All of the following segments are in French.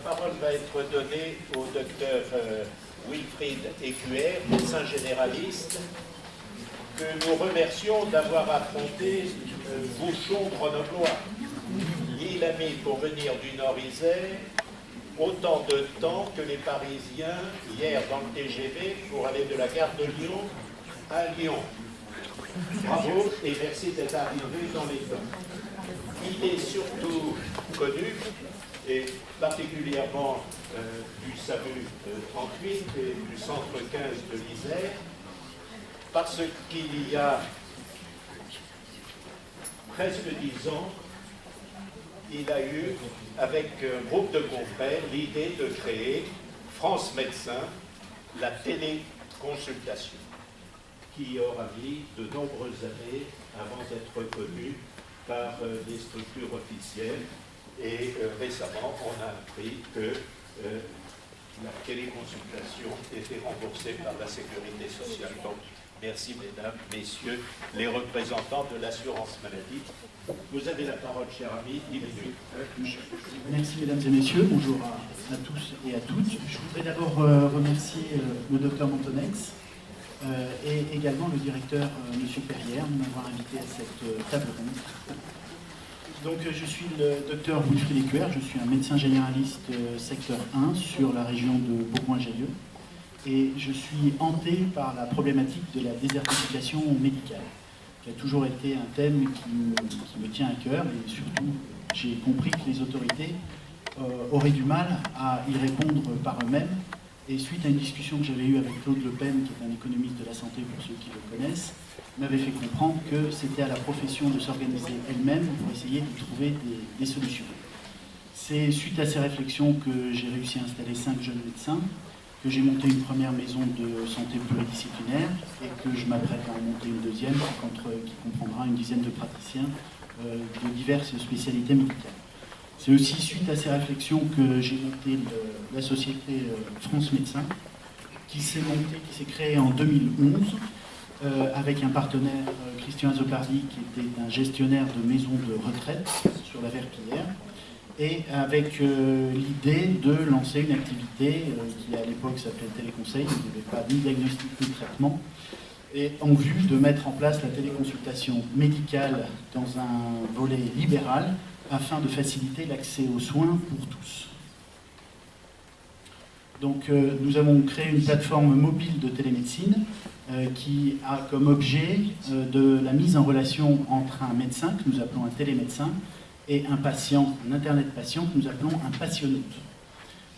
parole va être donnée au docteur Wilfried Écuyer, médecin généraliste, que nous remercions d'avoir affronté bouchon grenoblois. Il a mis pour venir du Nord-Isère autant de temps que les Parisiens hier dans le TGV pour aller de la gare de Lyon à Lyon. Bravo et merci d'être arrivé dans les temps. Il est surtout connu, et particulièrement du SAMU 38 et du centre 15 de l'Isère, parce qu'il y a presque 10 ans, il a eu, avec un groupe de confrères, l'idée de créer France Médecin, la téléconsultation, qui aura mis de nombreuses années avant d'être reconnue par des structures officielles. Et récemment, on a appris que la téléconsultation était remboursée par la sécurité sociale. Donc, merci mesdames, messieurs, les représentants de l'assurance maladie. Vous avez la parole, cher ami, 10 minutes. Merci mesdames et messieurs, bonjour à tous et à toutes. Je voudrais d'abord remercier le docteur Montonex et également le directeur M. Perrière de m'avoir invité à cette table ronde. Donc je suis le docteur Wilfried Écuyer, je suis un médecin généraliste secteur 1 sur la région de Bourgoin-Jallieu et je suis hanté par la problématique de la désertification médicale, qui a toujours été un thème qui me tient à cœur et surtout j'ai compris que les autorités auraient du mal à y répondre par eux-mêmes. Et suite à une discussion que j'avais eue avec Claude Le Pen, qui est un économiste de la santé pour ceux qui le connaissent, m'avait fait comprendre que c'était à la profession de s'organiser elle-même pour essayer de trouver des solutions. C'est suite à ces réflexions que j'ai réussi à installer 5 jeunes médecins, que j'ai monté une première maison de santé pluridisciplinaire et que je m'apprête à en monter une deuxième qui comprendra une dizaine de praticiens de diverses spécialités médicales. C'est aussi suite à ces réflexions que j'ai monté la société France Médecin, qui s'est créée en 2011 avec un partenaire, Christian Azopardi, qui était un gestionnaire de maisons de retraite sur la Verpillière, et avec l'idée de lancer une activité qui à l'époque s'appelait téléconseil, il n'y avait pas ni diagnostic ni traitement, et en vue de mettre en place la téléconsultation médicale dans un volet libéral, afin de faciliter l'accès aux soins pour tous. Donc nous avons créé une plateforme mobile de télémédecine qui a comme objet de la mise en relation entre un médecin, que nous appelons un télémédecin, et un patient, un internet patient, que nous appelons un pationnute.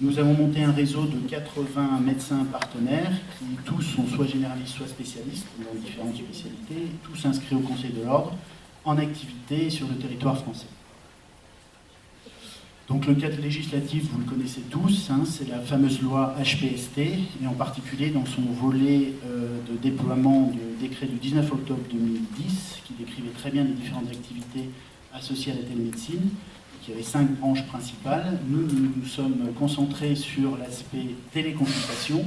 Nous avons monté un réseau de 80 médecins partenaires qui tous sont soit généralistes, soit spécialistes dans différentes spécialités, tous inscrits au Conseil de l'Ordre, en activité sur le territoire français. Donc le cadre législatif, vous le connaissez tous, hein, c'est la fameuse loi HPST, et en particulier dans son volet de déploiement du décret du 19 octobre 2010, qui décrivait très bien les différentes activités associées à la télémédecine, qui avait 5 branches principales. Nous nous sommes concentrés sur l'aspect téléconsultation,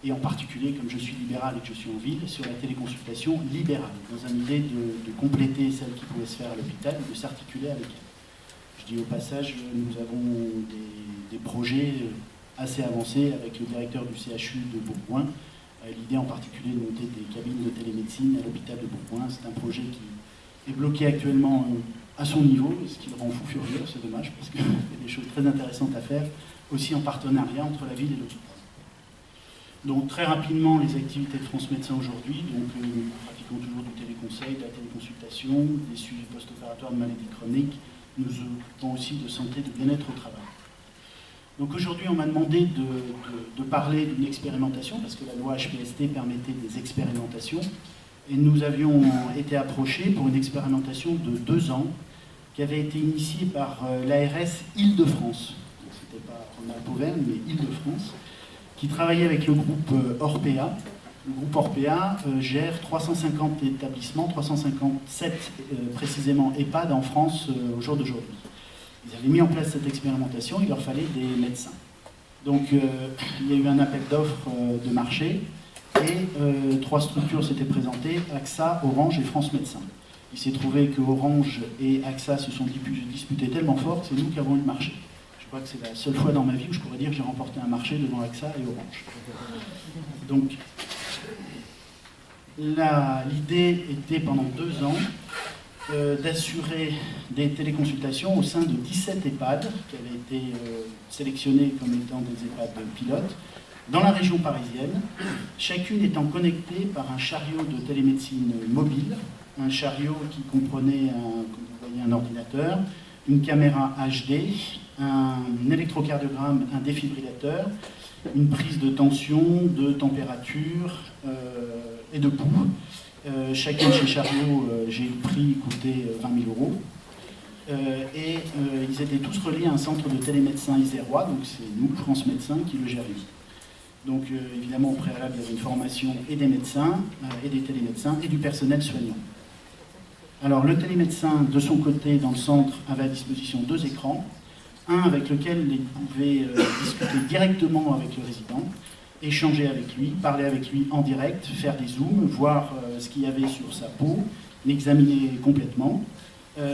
et en particulier, comme je suis libéral et que je suis en ville, sur la téléconsultation libérale, dans une idée de compléter celle qui pouvait se faire à l'hôpital et de s'articuler avec elle. Je dis au passage, nous avons des projets assez avancés avec le directeur du CHU de Bourgoin. L'idée en particulier de monter des cabines de télémédecine à l'hôpital de Bourgoin. C'est un projet qui est bloqué actuellement à son niveau, ce qui le rend fou furieux, c'est dommage, parce qu'il y a des choses très intéressantes à faire, aussi en partenariat entre la ville et l'hôpital. Donc très rapidement, les activités de France Médecin aujourd'hui, donc nous pratiquons toujours du téléconseil, de la téléconsultation, des suivis post-opératoires de maladies chroniques. Nous occupons aussi de santé, de bien-être au travail. Donc aujourd'hui, on m'a demandé de parler d'une expérimentation, parce que la loi HPST permettait des expérimentations, et nous avions été approchés pour une expérimentation de 2 ans, qui avait été initiée par l'ARS Île-de-France. C'était pas Rhône-Alpes-Auvergne, mais Île-de-France, qui travaillait avec le groupe Orpea. Le groupe Orpea gère 350 établissements, 357 précisément EHPAD en France au jour d'aujourd'hui. Ils avaient mis en place cette expérimentation, il leur fallait des médecins. Donc il y a eu un appel d'offres de marché et 3 structures s'étaient présentées, AXA, Orange et France Médecin. Il s'est trouvé que Orange et AXA se sont disputés tellement fort que c'est nous qui avons eu le marché. Je crois que c'est la seule fois dans ma vie où je pourrais dire que j'ai remporté un marché devant AXA et Orange. Donc, l'idée était pendant 2 ans d'assurer des téléconsultations au sein de 17 EHPAD qui avaient été sélectionnés comme étant des EHPAD pilotes dans la région parisienne, chacune étant connectée par un chariot de télémédecine mobile, un chariot qui comprenait un ordinateur, une caméra HD, un électrocardiogramme, un défibrillateur, une prise de tension, de température et de pouls. Chacun de ces chariots, j'ai eu le prix, coûtait 20 000 euros. Ils étaient tous reliés à un centre de télémédecins isérois, donc c'est nous, France Médecins, qui le gérions. Donc évidemment, au préalable, il y avait une formation et des médecins, et des télémédecins, et du personnel soignant. Alors le télémédecin, de son côté, dans le centre, avait à disposition 2 écrans, un avec lequel il pouvait discuter directement avec le résident, échanger avec lui, parler avec lui en direct, faire des zooms, voir ce qu'il y avait sur sa peau, l'examiner complètement.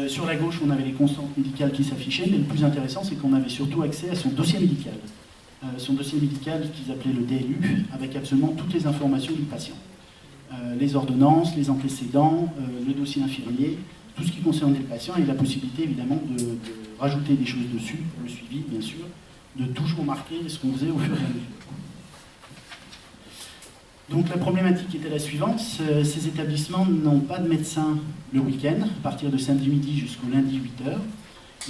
Sur la gauche, on avait les constantes médicales qui s'affichaient, mais le plus intéressant, c'est qu'on avait surtout accès à son dossier médical. Son dossier médical qu'ils appelaient le DLU, avec absolument toutes les informations du patient. Les ordonnances, les antécédents, le dossier infirmier, tout ce qui concernait le patient, et la possibilité évidemment de rajouter des choses dessus, le suivi bien sûr, de toujours marquer ce qu'on faisait au fur et à mesure. Donc la problématique était la suivante, ces établissements n'ont pas de médecin le week-end, à partir de samedi midi jusqu'au lundi 8h.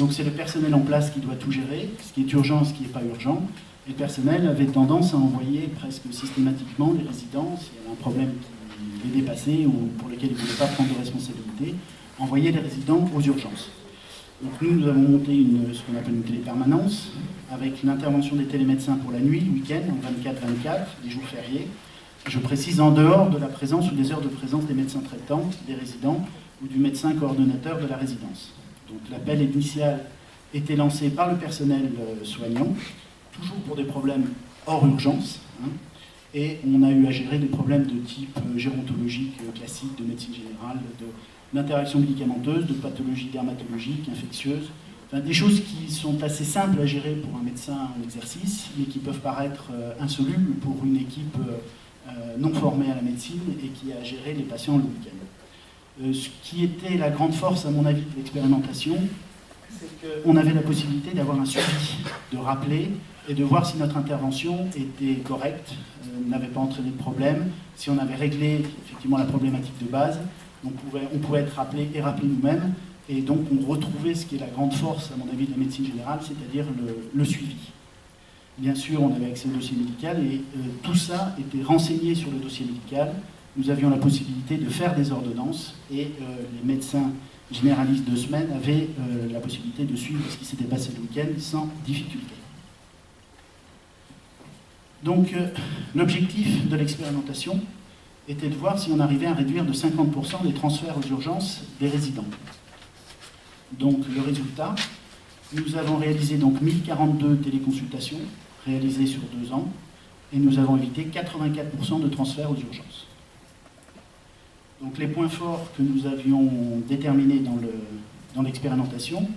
Donc c'est le personnel en place qui doit tout gérer, ce qui est urgent et ce qui n'est pas urgent. Et le personnel avait tendance à envoyer presque systématiquement les résidents, s'il y avait un problème qui les dépassait ou pour lequel ils ne voulaient pas prendre de responsabilité, envoyer les résidents aux urgences. Donc nous avons monté ce qu'on appelle une télépermanence, avec l'intervention des télémédecins pour la nuit, le week-end, en 24-24, les jours fériés. Je précise en dehors de la présence ou des heures de présence des médecins traitants, des résidents ou du médecin coordonnateur de la résidence. Donc l'appel initial était lancé par le personnel soignant, toujours pour des problèmes hors urgence, et on a eu à gérer des problèmes de type gérontologique classique, de médecine générale, d'interaction médicamenteuse, de pathologie dermatologique, infectieuse, enfin, des choses qui sont assez simples à gérer pour un médecin en exercice, mais qui peuvent paraître insolubles pour une équipe non formée à la médecine et qui a géré les patients le week-end. Ce qui était la grande force, à mon avis, de l'expérimentation, c'est qu'on avait la possibilité d'avoir un suivi, de rappeler et de voir si notre intervention était correcte, n'avait pas entraîné de problème, si on avait réglé effectivement la problématique de base, on pouvait être rappelé et rappeler nous-mêmes, et donc on retrouvait ce qui est la grande force, à mon avis, de la médecine générale, c'est-à-dire le suivi. Bien sûr, on avait accès au dossier médical et tout ça était renseigné sur le dossier médical. Nous avions la possibilité de faire des ordonnances et les médecins généralistes de semaine avaient la possibilité de suivre ce qui s'était passé le week-end sans difficulté. Donc, l'objectif de l'expérimentation était de voir si on arrivait à réduire de 50% les transferts aux urgences des résidents. Donc, le résultat, nous avons réalisé donc 1042 téléconsultations réalisées sur 2 ans et nous avons évité 84% de transferts aux urgences. Donc, les points forts que nous avions déterminés dans l'expérimentation,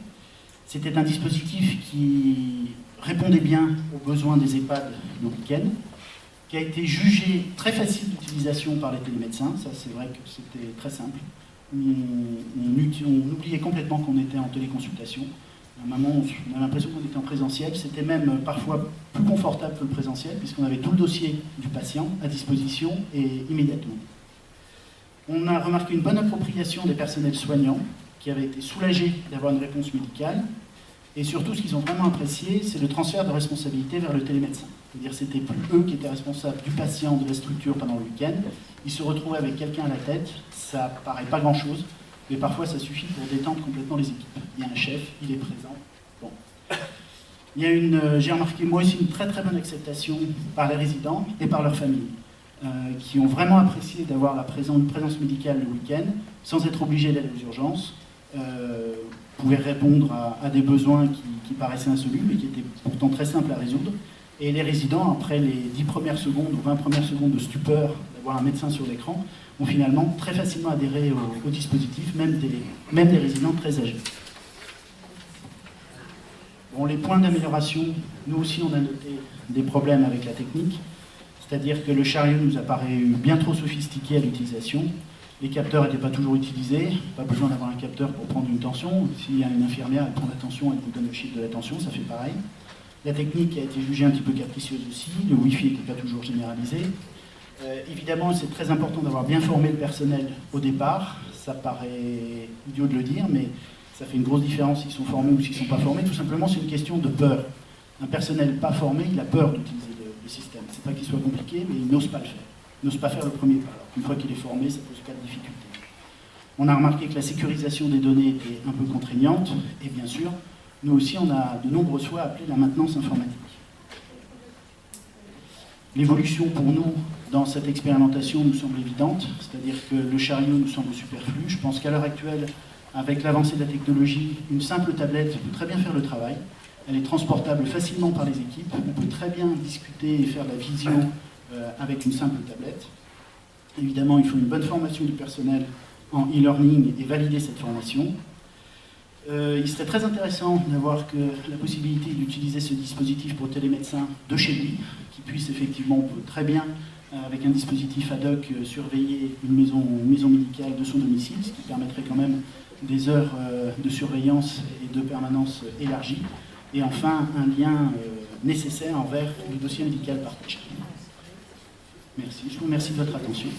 c'était un dispositif qui répondait bien aux besoins des EHPAD le week-end, qui a été jugé très facile d'utilisation par les télémédecins. Ça, c'est vrai que c'était très simple. On oubliait complètement qu'on était en téléconsultation. À un moment, on avait l'impression qu'on était en présentiel. C'était même parfois plus confortable que le présentiel, puisqu'on avait tout le dossier du patient à disposition et immédiatement. On a remarqué une bonne appropriation des personnels soignants, qui avaient été soulagés d'avoir une réponse médicale. Et surtout, ce qu'ils ont vraiment apprécié, c'est le transfert de responsabilité vers le télémédecin. C'est-à-dire que c'était plus eux qui étaient responsables du patient, de la structure pendant le week-end. Ils se retrouvaient avec quelqu'un à la tête. Ça paraît pas grand-chose, mais parfois ça suffit pour détendre complètement les équipes. Il y a un chef, il est présent. Bon. Il y a j'ai remarqué moi aussi une très très bonne acceptation par les résidents et par leurs familles, qui ont vraiment apprécié d'avoir une présence médicale le week-end, sans être obligés d'aller aux urgences. Pouvaient répondre à des besoins qui paraissaient insolubles, mais qui étaient pourtant très simples à résoudre. Et les résidents, après les 10 premières secondes ou 20 premières secondes de stupeur d'avoir un médecin sur l'écran, ont finalement très facilement adhéré au dispositif, même des résidents très âgés. Bon, les points d'amélioration, nous aussi on a noté des problèmes avec la technique, c'est-à-dire que le chariot nous a paru bien trop sophistiqué à l'utilisation, les capteurs n'étaient pas toujours utilisés, pas besoin d'avoir un capteur pour prendre une tension, s'il y a une infirmière, elle prend la tension, elle vous donne le chiffre de la tension, ça fait pareil. La technique a été jugée un petit peu capricieuse aussi, le Wi-Fi n'était pas toujours généralisé. Évidemment, c'est très important d'avoir bien formé le personnel au départ, ça paraît idiot de le dire, mais ça fait une grosse différence s'ils sont formés ou s'ils ne sont pas formés. Tout simplement, c'est une question de peur. Un personnel pas formé, il a peur d'utiliser le système. C'est pas qu'il soit compliqué, mais il n'ose pas le faire. Il n'ose pas faire le premier pas. Alors qu'une fois qu'il est formé, ça pose pas de difficulté. On a remarqué que la sécurisation des données était un peu contraignante, et bien sûr, nous aussi, on a de nombreuses fois appelé la maintenance informatique. L'évolution pour nous dans cette expérimentation nous semble évidente, c'est-à-dire que le chariot nous semble superflu. Je pense qu'à l'heure actuelle, avec l'avancée de la technologie, une simple tablette peut très bien faire le travail. Elle est transportable facilement par les équipes. On peut très bien discuter et faire la visio avec une simple tablette. Évidemment, il faut une bonne formation du personnel en e-learning et valider cette formation. Il serait très intéressant d'avoir la possibilité d'utiliser ce dispositif pour télémédecin de chez lui, qui puisse effectivement, on peut très bien, avec un dispositif ad hoc, surveiller une maison médicale de son domicile, ce qui permettrait quand même des heures de surveillance et de permanence élargies. Et enfin, un lien nécessaire envers le dossier médical partagé. Merci. Je vous remercie de votre attention.